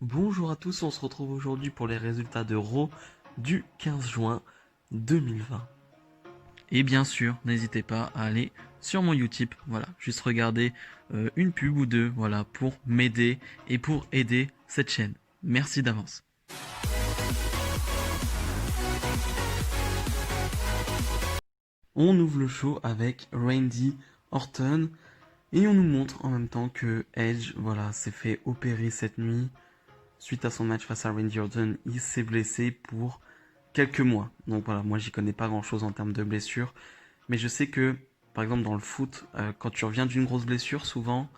Bonjour à tous, on se retrouve aujourd'hui pour les résultats de Raw du 15 juin 2020. Et bien sûr, n'hésitez pas à aller sur mon Utip, voilà, juste regarder une pub ou deux, voilà, pour m'aider et pour aider cette chaîne. Merci d'avance. On ouvre le show avec Randy Orton et on nous montre en même temps que Edge, voilà, s'est fait opérer cette nuit. Suite à son match face à Randy Orton, il s'est blessé pour quelques mois. Donc voilà, moi j'y connais pas grand chose en termes de blessures. Mais je sais que, par exemple dans le foot, quand tu reviens d'une grosse blessure, souvent,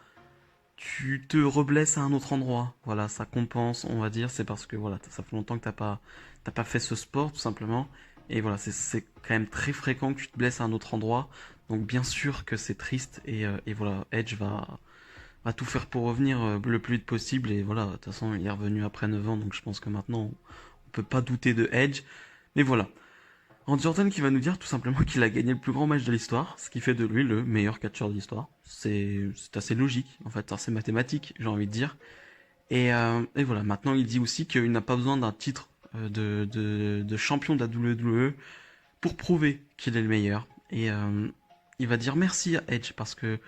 tu te reblesses à un autre endroit. Voilà, ça compense, on va dire. C'est parce que voilà, ça fait longtemps que t'as pas fait ce sport, tout simplement. Et voilà, c'est quand même très fréquent que tu te blesses à un autre endroit. Donc bien sûr que c'est triste. Et voilà, Edge va tout faire pour revenir le plus vite possible. Et voilà, de toute façon, il est revenu après 9 ans. Donc je pense que maintenant, on peut pas douter de Edge. Mais voilà, Randy Orton qui va nous dire tout simplement qu'il a gagné le plus grand match de l'histoire, ce qui fait de lui le meilleur catcheur de l'histoire. C'est assez logique, en fait, c'est mathématique, j'ai envie de dire. Et voilà, maintenant il dit aussi qu'il n'a pas besoin d'un titre de champion de la WWE pour prouver qu'il est le meilleur. Et il va dire merci à Edge parce que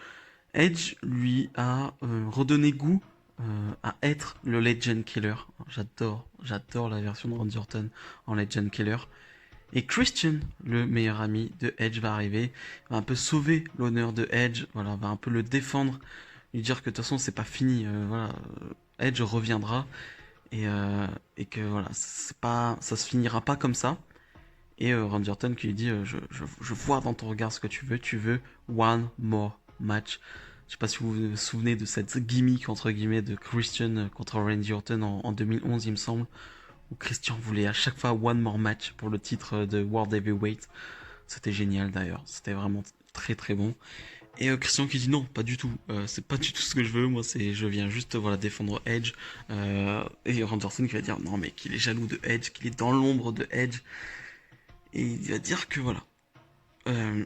Edge lui a redonné goût à être le Legend Killer. J'adore la version de Randy Orton en Legend Killer. Et Christian, le meilleur ami de Edge, va arriver, va un peu sauver l'honneur de Edge, voilà, va un peu le défendre, lui dire que de toute façon c'est pas fini, voilà, Edge reviendra et que voilà, c'est pas, ça se finira pas comme ça. Et Randy Orton qui lui dit, je vois dans ton regard ce que tu veux one more match. Je sais pas si vous vous souvenez de cette gimmick entre guillemets de Christian contre Randy Orton en 2011 il me semble où Christian voulait à chaque fois one more match pour le titre de World Heavyweight. C'était génial d'ailleurs, c'était vraiment très très bon. Et Christian qui dit non, pas du tout, c'est pas du tout ce que je veux, moi c'est je viens juste voilà défendre Edge. Et Randerson qui va dire non mais qu'il est jaloux de Edge, qu'il est dans l'ombre de Edge. Et il va dire que voilà, euh,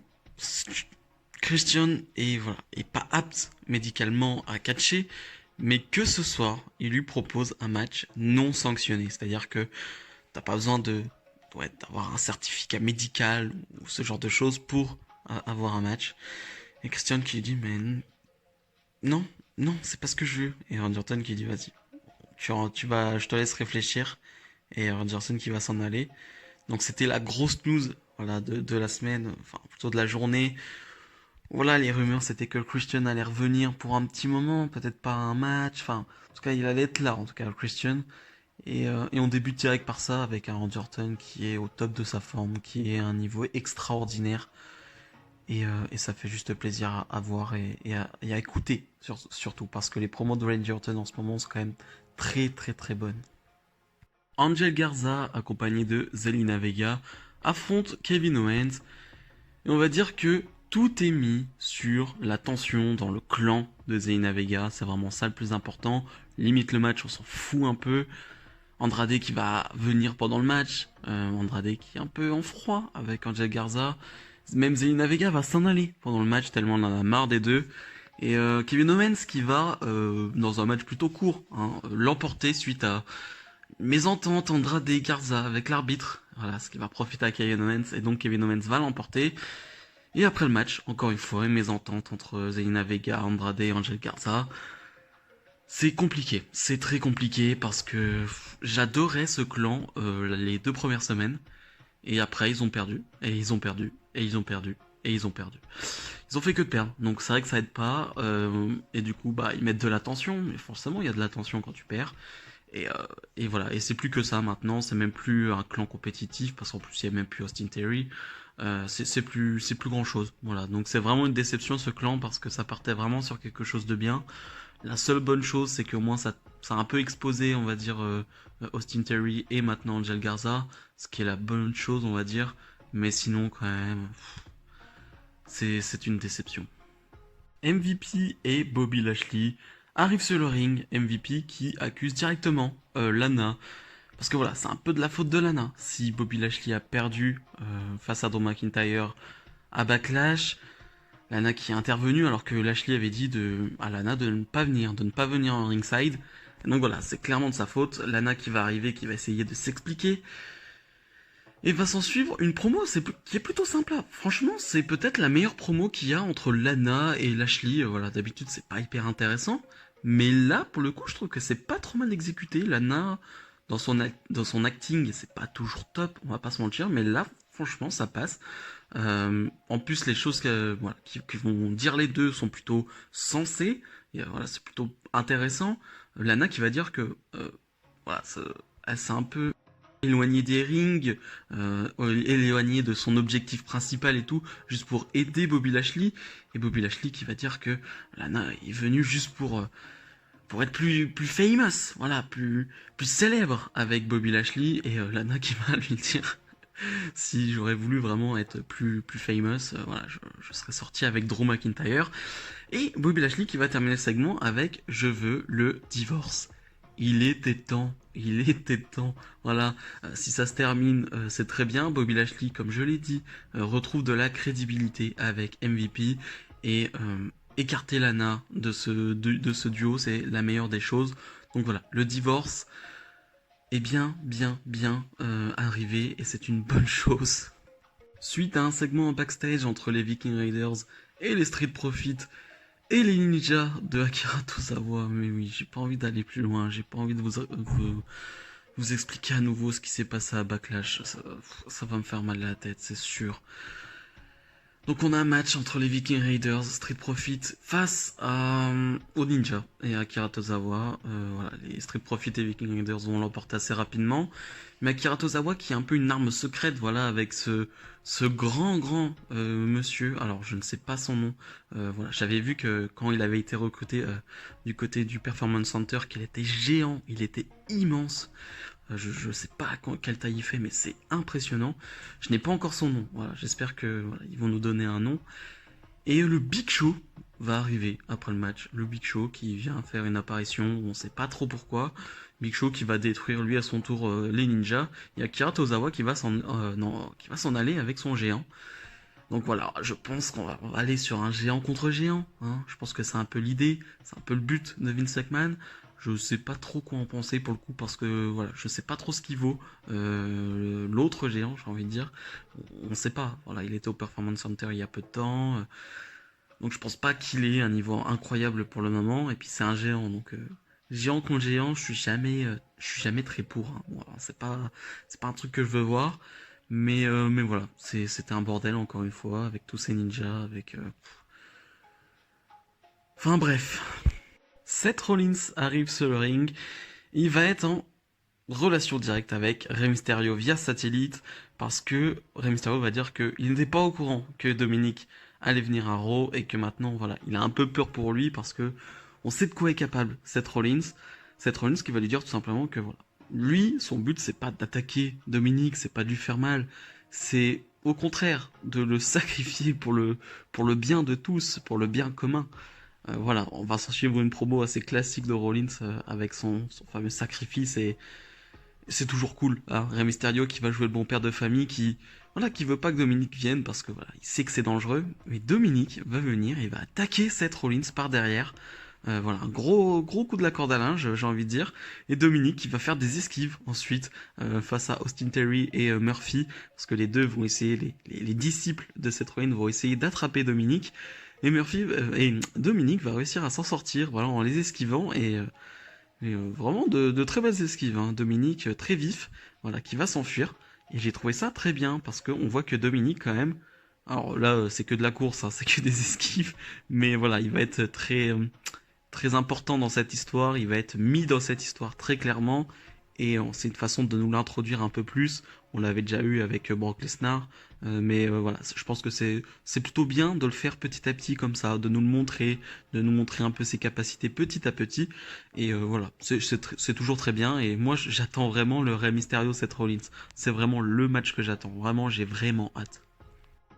Christian est voilà est pas apte médicalement à catcher, mais que ce soir il lui propose un match non sanctionné, c'est-à-dire que t'as pas besoin de ouais, d'avoir un certificat médical ou ce genre de choses pour avoir un match. Et Christian qui dit mais non, non, c'est pas ce que je veux. Et Randy Orton qui dit vas-y, tu vas, je te laisse réfléchir. Et Randy Orton qui va s'en aller. Donc c'était la grosse news voilà, de la semaine, enfin plutôt de la journée. Voilà, les rumeurs c'était que Christian allait revenir pour un petit moment, peut-être pas un match, enfin en tout cas il allait être là, en tout cas Christian. Et on débute direct par ça avec un Randy Orton qui est au top de sa forme, qui est à un niveau extraordinaire. Et ça fait juste plaisir à voir et à écouter surtout parce que les promos de Randy Orton en ce moment sont quand même très très très bonnes. Angel Garza accompagné de Zelina Vega affronte Kevin Owens et on va dire que tout est mis sur la tension dans le clan de Zelina Vega, c'est vraiment ça le plus important. Limite le match, on s'en fout un peu. Andrade qui va venir pendant le match, Andrade qui est un peu en froid avec Angel Garza. Même Zelina Vega va s'en aller pendant le match tellement on en a marre des deux. Et Kevin Owens qui va, dans un match plutôt court, hein, l'emporter suite à mésentente Andrade et Garza avec l'arbitre. Voilà, ce qui va profiter à Kevin Owens. Et donc Kevin Owens va l'emporter. Et après le match, encore une fois, une mésentente entre Zelina Vega, Andrade et Angel Garza. C'est compliqué, c'est très compliqué parce que j'adorais ce clan les 2 premières semaines et après ils ont perdu et ils ont perdu et ils ont perdu et ils ont perdu. Ils ont fait que de perdre, donc c'est vrai que ça aide pas et du coup bah ils mettent de la tension, mais forcément il y a de la tension quand tu perds et, euh, et voilà et c'est plus que ça maintenant, c'est même plus un clan compétitif parce qu'en plus il y a même plus Austin Theory, c'est plus grand chose, voilà donc c'est vraiment une déception ce clan parce que ça partait vraiment sur quelque chose de bien. La seule bonne chose, c'est qu'au moins ça a un peu exposé, on va dire, Austin Theory et maintenant Angel Garza, ce qui est la bonne chose, on va dire. Mais sinon, quand même, c'est une déception. MVP et Bobby Lashley arrivent sur le ring. MVP qui accuse directement Lana. Parce que voilà, c'est un peu de la faute de Lana. Si Bobby Lashley a perdu face à Drew McIntyre à Backlash, Lana qui est intervenue alors que Lashley avait dit à Lana de ne pas venir en ringside. Donc voilà, c'est clairement de sa faute. Lana qui va arriver, qui va essayer de s'expliquer. Et va s'en suivre une promo qui est plutôt sympa. Franchement, c'est peut-être la meilleure promo qu'il y a entre Lana et Lashley. Voilà, d'habitude, c'est pas hyper intéressant. Mais là, pour le coup, je trouve que c'est pas trop mal exécuté. Lana, dans son acting, c'est pas toujours top, on va pas se mentir. Mais là, franchement, ça passe. En plus, les choses voilà, qui vont dire les deux sont plutôt sensées. Et voilà, c'est plutôt intéressant. Lana qui va dire que voilà, elle s'est un peu éloignée des rings, éloignée de son objectif principal et tout, juste pour aider Bobby Lashley. Et Bobby Lashley qui va dire que Lana est venue juste pour être plus famous, voilà, plus célèbre avec Bobby Lashley. Et Lana qui va lui dire si j'aurais voulu vraiment être plus famous, voilà, je serais sorti avec Drew McIntyre. Et Bobby Lashley qui va terminer le segment avec je veux le divorce. Il était temps. Voilà, si ça se termine, c'est très bien. Bobby Lashley, comme je l'ai dit, retrouve de la crédibilité avec MVP et écarter Lana de ce duo, c'est la meilleure des choses. Donc voilà, le divorce est bien arrivé et c'est une bonne chose. Suite à un segment en backstage entre les Viking Raiders et les Street Profits et les ninjas de Akira Tozawa, mais oui, j'ai pas envie d'aller plus loin, j'ai pas envie de vous expliquer à nouveau ce qui s'est passé à Backlash, ça va me faire mal à la tête, c'est sûr. Donc on a un match entre les Viking Raiders, Street Profit face aux Ninja et Akira Tozawa. Voilà, les Street Profit et Viking Raiders vont l'emporter assez rapidement. Mais Akira Tozawa qui est un peu une arme secrète, voilà, avec ce grand monsieur. Alors je ne sais pas son nom. Voilà, j'avais vu que quand il avait été recruté du côté du Performance Center, qu'il était géant, il était immense. Je sais pas quelle taille il fait, mais c'est impressionnant. Je n'ai pas encore son nom. Voilà, j'espère que voilà, ils vont nous donner un nom. Et le Big Show va arriver après le match. Le Big Show qui vient faire une apparition, on sait pas trop pourquoi. Big Show qui va détruire lui à son tour les ninjas. Il y a Akira Tozawa qui va s'en aller avec son géant. Donc voilà, je pense qu'on va aller sur un géant contre géant. Hein. Je pense que c'est un peu l'idée, c'est un peu le but de Vince McMahon. Je sais pas trop quoi en penser pour le coup parce que voilà, je sais pas trop ce qu'il vaut l'autre géant, j'ai envie de dire. On sait pas. Voilà, il était au Performance Center il y a peu de temps, donc je pense pas qu'il ait un niveau incroyable pour le moment. Et puis c'est un géant, donc géant contre géant, je suis jamais très pour. Hein. Voilà, c'est pas un truc que je veux voir. Mais voilà, c'était un bordel encore une fois avec tous ces ninjas, avec. Enfin bref. Seth Rollins arrive sur le ring. Il va être en relation directe avec Rey Mysterio via satellite parce que Rey Mysterio va dire qu'il n'était pas au courant que Dominic allait venir à Raw et que maintenant voilà, il a un peu peur pour lui parce que on sait de quoi est capable Seth Rollins. Seth Rollins qui va lui dire tout simplement que voilà, lui son but c'est pas d'attaquer Dominic, c'est pas de lui faire mal, c'est au contraire de le sacrifier pour le bien de tous, pour le bien commun. Voilà, on va s'en suivre une promo assez classique de Rollins avec son fameux sacrifice et c'est toujours cool. Hein. Rey Mysterio qui va jouer le bon père de famille qui veut pas que Dominic vienne parce que voilà, il sait que c'est dangereux. Mais Dominic va venir et va attaquer Seth Rollins par derrière. Voilà, un gros coup de la corde à linge, j'ai envie de dire. Et Dominic qui va faire des esquives ensuite face à Austin Theory et Murphy parce que les deux vont essayer, les disciples de Seth Rollins vont essayer d'attraper Dominic. Et Dominic va réussir à s'en sortir, voilà, en les esquivant et vraiment de très belles esquives. Hein. Dominic très vif, voilà, qui va s'enfuir. Et j'ai trouvé ça très bien parce qu'on voit que Dominic quand même. Alors là, c'est que de la course, hein, c'est que des esquives, mais voilà, il va être très important dans cette histoire. Il va être mis dans cette histoire très clairement. Et c'est une façon de nous l'introduire un peu plus. On l'avait déjà eu avec Brock Lesnar. Mais voilà, je pense que c'est plutôt bien de le faire petit à petit comme ça, de nous montrer un peu ses capacités petit à petit. Et voilà, c'est toujours très bien. Et moi, j'attends vraiment le Rey Mysterio Seth Rollins. C'est vraiment le match que j'attends. Vraiment, j'ai vraiment hâte.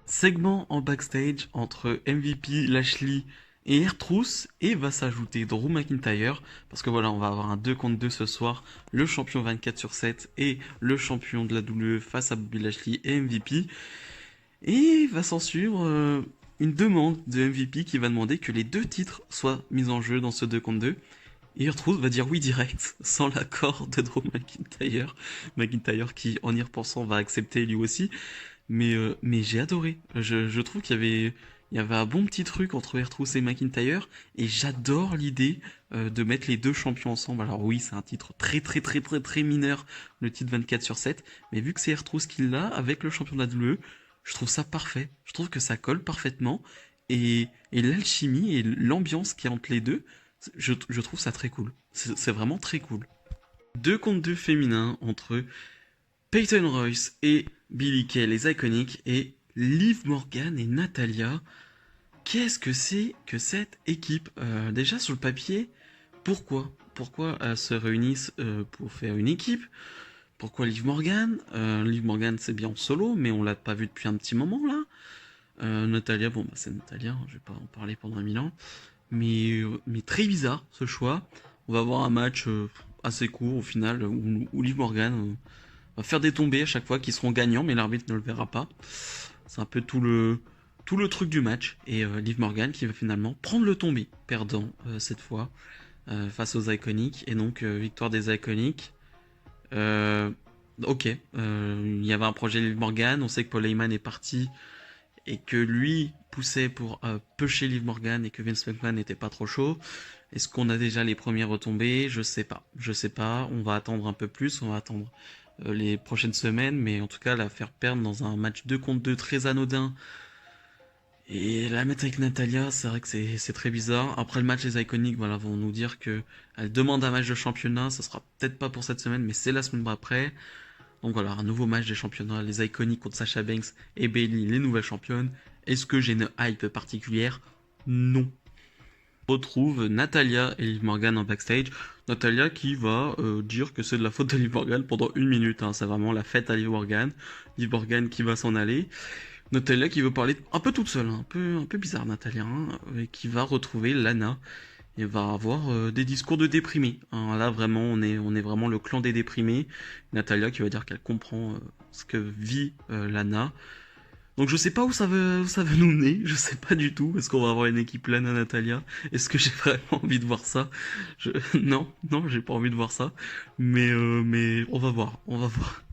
Segment en backstage entre MVP, Lashley et R-Truth et va s'ajouter Drew McIntyre parce que voilà on va avoir un 2 contre 2 ce soir, le champion 24/7 et le champion de la WWE face à Bobby Lashley et MVP et va s'en suivre une demande de MVP qui va demander que les deux titres soient mis en jeu dans ce 2 contre 2 Et R-Truth va dire oui direct, sans l'accord de Drew McIntyre. McIntyre qui, en y repensant, va accepter lui aussi. Mais j'ai adoré. Je trouve qu'il y avait un bon petit truc entre R-Truth et McIntyre. Et j'adore l'idée de mettre les deux champions ensemble. Alors oui, c'est un titre très très très très très mineur, le titre 24/7. Mais vu que c'est R-Truth qui l'a avec le champion de la WWE, je trouve ça parfait. Je trouve que ça colle parfaitement. Et l'alchimie et l'ambiance qu'il y a entre les deux, je trouve ça très cool. C'est vraiment très cool. 2 contre 2 féminins entre Peyton Royce et Billie Kay, les iconiques, et Liv Morgan et Natalia. Qu'est-ce que c'est que cette équipe? Déjà sur le papier, pourquoi elles se réunissent pour faire une équipe? Pourquoi Liv Morgan? Liv Morgan c'est bien en solo, mais on l'a pas vu depuis un petit moment là. Natalia, bon bah c'est Natalia, hein, je vais pas en parler pendant 1000 ans. Mais très bizarre ce choix. On va avoir un match assez court au final où Liv Morgan va faire des tombées à chaque fois qui seront gagnants, mais l'arbitre ne le verra pas. C'est un peu tout le truc du match. Et Liv Morgan qui va finalement prendre le tombé, perdant cette fois face aux Iconiques. Et donc victoire des Iconiques. Ok, il y avait un projet Liv Morgan. On sait que Paul Heyman est parti et que lui poussait pour pusher Liv Morgan et que Vince McMahon n'était pas trop chaud. Est-ce qu'on a déjà les premières retombées? Je sais pas. Je sais pas. On va attendre un peu plus. On va attendre les prochaines semaines. Mais en tout cas, la faire perdre dans un match 2 contre 2 très anodin. Et la mettre avec Natalia, c'est vrai que c'est très bizarre. Après le match, les Iconiques voilà, vont nous dire que elle demande un match de championnat. Ça sera peut-être pas pour cette semaine, mais c'est la semaine après. Donc voilà, un nouveau match des championnats, les Iconiques contre Sasha Banks et Bayley, les nouvelles championnes. Est-ce que j'ai une hype particulière? Non. On retrouve Natalia et Liv Morgan en backstage. Natalia qui va dire que c'est de la faute de Liv Morgan pendant 1 minute. Hein. C'est vraiment la fête à Liv Morgan. Liv Morgan qui va s'en aller. Natalia qui veut parler un peu toute seule, hein. Un peu bizarre Natalia, hein, et qui va retrouver Lana et va avoir des discours de déprimés. Hein, là vraiment on est vraiment le clan des déprimés. Natalia qui va dire qu'elle comprend ce que vit Lana. Donc je sais pas où ça veut nous mener, je sais pas du tout. Est-ce qu'on va avoir une équipe Lana Natalia? Est-ce que j'ai vraiment envie de voir ça? Non, non, j'ai pas envie de voir ça. Mais on va voir, on va voir.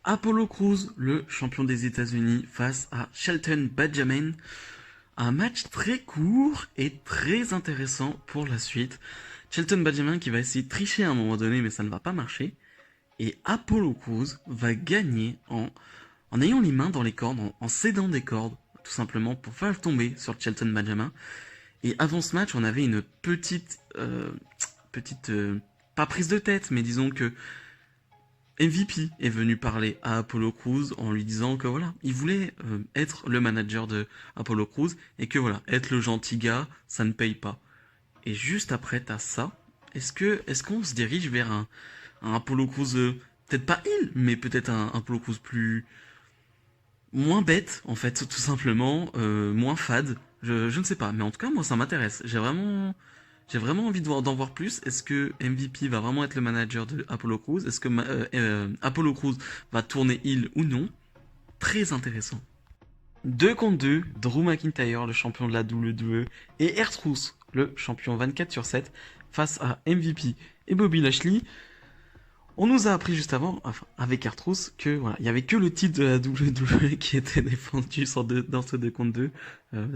Apollo Crews, le champion des États-Unis, face à Shelton Benjamin. Un match très court et très intéressant pour la suite. Shelton Benjamin qui va essayer de tricher à un moment donné, mais ça ne va pas marcher. Et Apollo Crews va gagner en ayant les mains dans les cordes, en cédant des cordes, tout simplement pour faire tomber sur Shelton Benjamin. Et avant ce match, on avait une pas prise de tête, mais disons que MVP est venu parler à Apollo Crews en lui disant que voilà, il voulait être le manager de Apollo Crews et que voilà, être le gentil gars, ça ne paye pas. Et juste après, t'as ça. Est-ce qu'on se dirige vers un Apollo Crews peut-être pas il, mais peut-être un Apollo Crews plus moins bête en fait, tout simplement, moins fade. Je ne sais pas, mais en tout cas moi ça m'intéresse. J'ai vraiment envie d'en voir plus. Est-ce que MVP va vraiment être le manager de Apollo Crews? Est-ce que Apollo Crews va tourner heel ou non? Très intéressant. 2 contre 2, Drew McIntyre, le champion de la WWE, et R-Truth, le champion 24/7, face à MVP et Bobby Lashley. On nous a appris juste avant, enfin, avec R-Truth, que voilà, il y avait que le titre de la WWE qui était défendu dans ce 2 contre 2,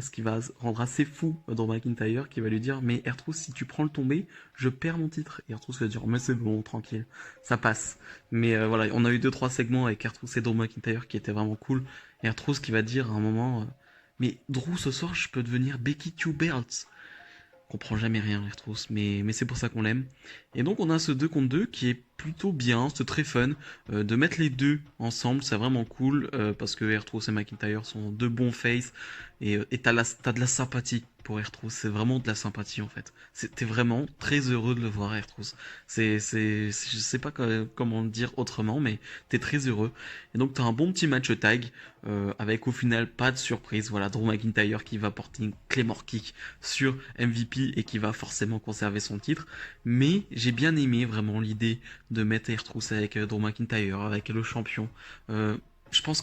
ce qui va rendre assez fou Drew McIntyre, qui va lui dire mais R-Truth, si tu prends le tombé, je perds mon titre. Et R-Truth va dire mais c'est bon, tranquille, ça passe. Mais voilà, on a eu 2-3 segments avec R-Truth et Drew McIntyre qui étaient vraiment cool. Et R-Truth qui va dire à un moment mais Drew, ce soir, je peux devenir Becky Two Belts. On comprend jamais rien, R-Truth, mais c'est pour ça qu'on l'aime. Et donc on a ce 2 contre 2 qui est plutôt bien, c'est très fun. De mettre les deux ensemble, c'est vraiment cool, parce que R-Truth et McIntyre sont deux bons faces, et t'as de la sympathie pour R-Truth, c'est vraiment de la sympathie en fait. T'es vraiment très heureux de le voir R-Truth. Je sais pas comment le dire autrement, mais t'es très heureux. Et donc t'as un bon petit match tag, avec au final pas de surprise. Voilà, Drew McIntyre qui va porter une Claymore Kick sur MVP et qui va forcément conserver son titre. Mais j'ai bien aimé vraiment l'idée de mettre R-Truth avec Drew McIntyre, avec le champion. je pense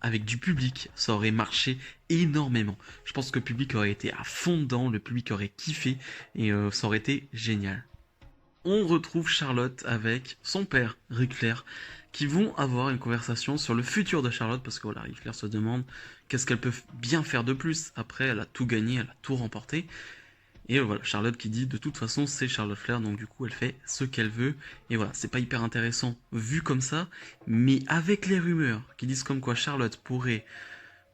avec du public, ça aurait marché énormément. Je pense que le public aurait été à fond dedans, le public aurait kiffé et ça aurait été génial. On retrouve Charlotte avec son père, Ric Flair, qui vont avoir une conversation sur le futur de Charlotte, parce que voilà, Ric Flair se demande qu'est-ce qu'elle peut bien faire de plus. Après, elle a tout gagné, elle a tout remporté. Et voilà, Charlotte qui dit de toute façon c'est Charlotte Flair, donc du coup elle fait ce qu'elle veut. Et voilà, c'est pas hyper intéressant vu comme ça, mais avec les rumeurs qui disent comme quoi Charlotte pourrait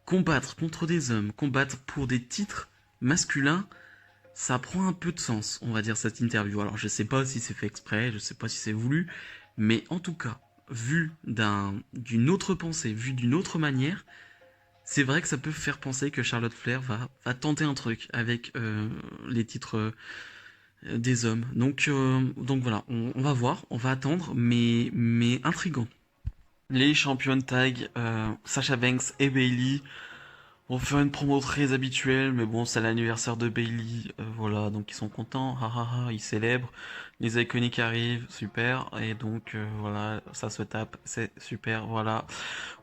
combattre contre des hommes, combattre pour des titres masculins, ça prend un peu de sens, on va dire, cette interview. Alors je sais pas si c'est fait exprès, je sais pas si c'est voulu, mais en tout cas, vu d'une autre pensée, vu d'une autre manière, c'est vrai que ça peut faire penser que Charlotte Flair va tenter un truc avec les titres des hommes. Donc voilà, on va voir, on va attendre, mais intriguant. Les championnes tag, Sasha Banks et Bayley, vont faire une promo très habituelle, mais bon, c'est l'anniversaire de Bayley, voilà, donc ils sont contents, ils célèbrent, les iconiques arrivent, super, et donc voilà, ça se tape, c'est super, voilà.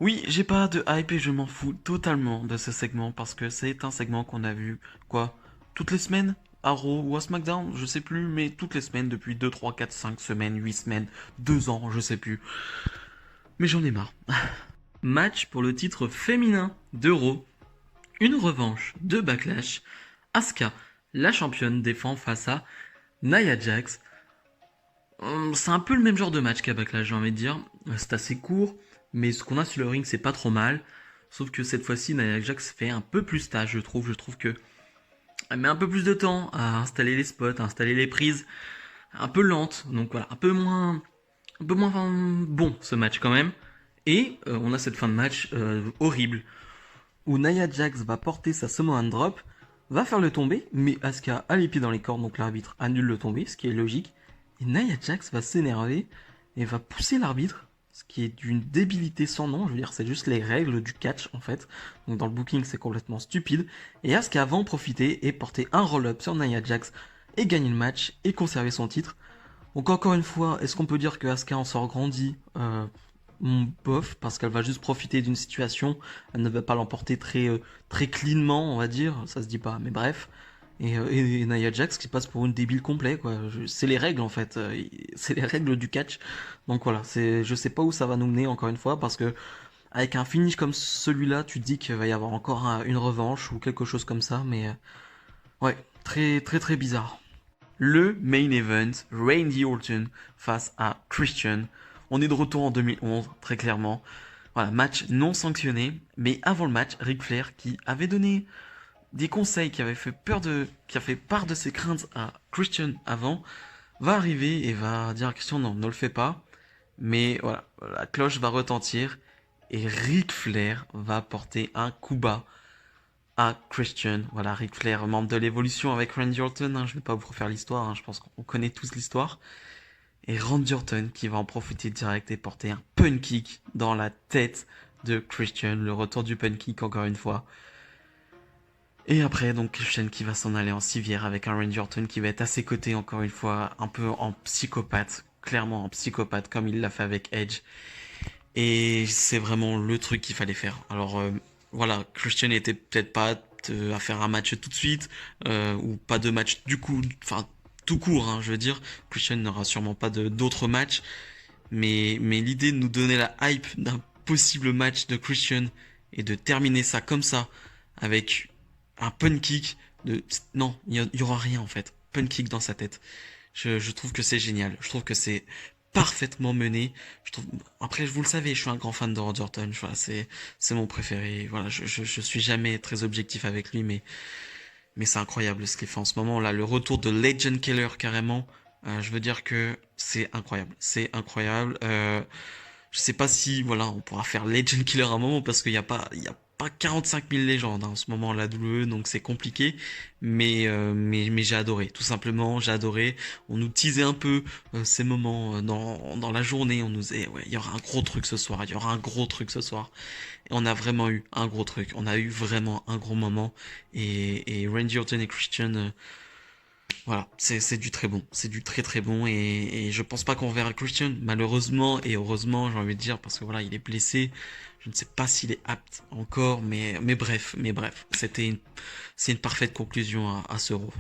Oui, j'ai pas de hype et je m'en fous totalement de ce segment, parce que c'est un segment qu'on a vu, quoi, toutes les semaines à Raw ou à SmackDown, je sais plus, mais toutes les semaines depuis 2, 3, 4, 5 semaines, 8 semaines, 2 ans, je sais plus. Mais j'en ai marre. Match pour le titre féminin de Raw. Une revanche de Backlash. Asuka, la championne, défend face à Nia Jax. C'est un peu le même genre de match qu'à Backlash, j'ai envie de dire. C'est assez court, mais ce qu'on a sur le ring, c'est pas trop mal. Sauf que cette fois-ci, Nia Jax fait un peu plus tâche, je trouve. Je trouve que elle met un peu plus de temps à installer les spots, à installer les prises. Un peu lente, donc voilà, un peu moins bon ce match quand même. Et on a cette fin de match horrible, où Nia Jax va porter sa Samoan Drop, va faire le tomber, mais Asuka a les pieds dans les cordes, donc l'arbitre annule le tomber, ce qui est logique. Et Nia Jax va s'énerver et va pousser l'arbitre, ce qui est d'une débilité sans nom, je veux dire, c'est juste les règles du catch en fait. Donc dans le booking, c'est complètement stupide. Et Asuka va en profiter et porter un roll-up sur Nia Jax et gagner le match et conserver son titre. Donc encore une fois, est-ce qu'on peut dire que Asuka en sort grandi bof, parce qu'elle va juste profiter d'une situation, elle ne va pas l'emporter très cleanement, on va dire, ça se dit pas, mais bref. Et Nia Jax qui passe pour une débile complet, quoi. C'est les règles en fait, c'est les règles du catch. Donc voilà, je sais pas où ça va nous mener encore une fois, parce que avec un finish comme celui-là, tu te dis qu'il va y avoir encore une revanche ou quelque chose comme ça, mais ouais, très bizarre. Le main event, Randy Orton face à Christian. On est de retour en 2011, très clairement. Voilà, match non sanctionné, mais avant le match, Ric Flair, qui avait donné des conseils, qui a fait part de ses craintes à Christian avant, va arriver et va dire à Christian non, ne le fais pas. Mais voilà, la cloche va retentir et Ric Flair va porter un coup bas à Christian. Voilà, Ric Flair, membre de l'évolution avec Randy Orton. Hein, je vais pas vous refaire l'histoire, hein, je pense qu'on connaît tous l'histoire. Et Randy Orton qui va en profiter direct et porter un pun kick dans la tête de Christian. Le retour du pun kick encore une fois. Et après, donc Christian qui va s'en aller en civière avec un Randy Orton qui va être à ses côtés encore une fois, un peu en psychopathe. Clairement en psychopathe comme il l'a fait avec Edge. Et c'est vraiment le truc qu'il fallait faire. Alors voilà, Christian n'était peut-être pas apte à faire un match tout de suite, ou pas de match du coup, enfin tout court, hein, je veux dire. Christian n'aura sûrement pas d'autres matchs, mais l'idée de nous donner la hype d'un possible match de Christian et de terminer ça comme ça, avec un pun kick, non, il y aura rien en fait. Pun kick dans sa tête. Je trouve que c'est génial. Je trouve que c'est parfaitement mené. Après, vous le savez, je suis un grand fan de Randy Orton. Voilà, c'est mon préféré. Voilà, je suis jamais très objectif avec lui, mais c'est incroyable ce qu'il fait en ce moment. Là, le retour de Legend Killer carrément. Je veux dire que c'est incroyable. C'est incroyable. Je sais pas si, voilà, on pourra faire Legend Killer à un moment parce il y a pas 45 000 légendes hein, en ce moment à la WWE, donc c'est compliqué. Mais j'ai adoré. Tout simplement, j'ai adoré. On nous teasait un peu ces moments dans la journée. On nous disait, ouais, il y aura un gros truc ce soir. Il y aura un gros truc ce soir. Et on a vraiment eu un gros truc. On a eu vraiment un gros moment. Et Randy Orton et Christian, Voilà, c'est du très bon, c'est du très très bon et je pense pas qu'on verra Christian malheureusement et heureusement j'ai envie de dire parce que voilà il est blessé, je ne sais pas s'il est apte encore mais bref c'est une parfaite conclusion à ce Raw.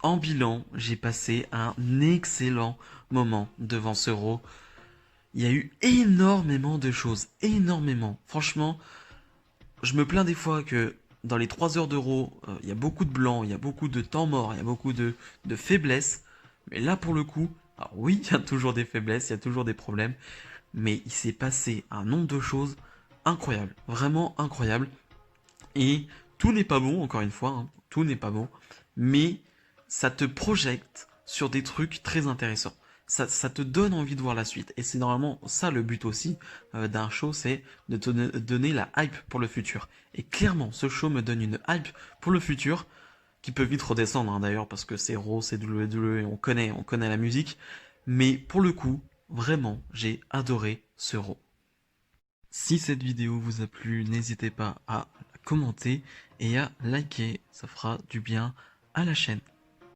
En bilan, j'ai passé un excellent moment devant ce Raw. Il y a eu énormément de choses, énormément. Franchement, je me plains des fois que dans les 3 heures d'Euro, il y a beaucoup de blanc, il y a beaucoup de temps mort, il y a beaucoup de faiblesses. Mais là, pour le coup, alors oui, il y a toujours des faiblesses, il y a toujours des problèmes. Mais il s'est passé un nombre de choses incroyables, vraiment incroyables. Et tout n'est pas bon, encore une fois, hein, tout n'est pas bon. Mais ça te projette sur des trucs très intéressants. Ça te donne envie de voir la suite. Et c'est normalement ça le but aussi d'un show, c'est de te donner la hype pour le futur. Et clairement, ce show me donne une hype pour le futur, qui peut vite redescendre hein, d'ailleurs, parce que c'est Raw, c'est WWE, on connaît la musique. Mais pour le coup, vraiment, j'ai adoré ce Raw. Si cette vidéo vous a plu, n'hésitez pas à la commenter et à liker, ça fera du bien à la chaîne.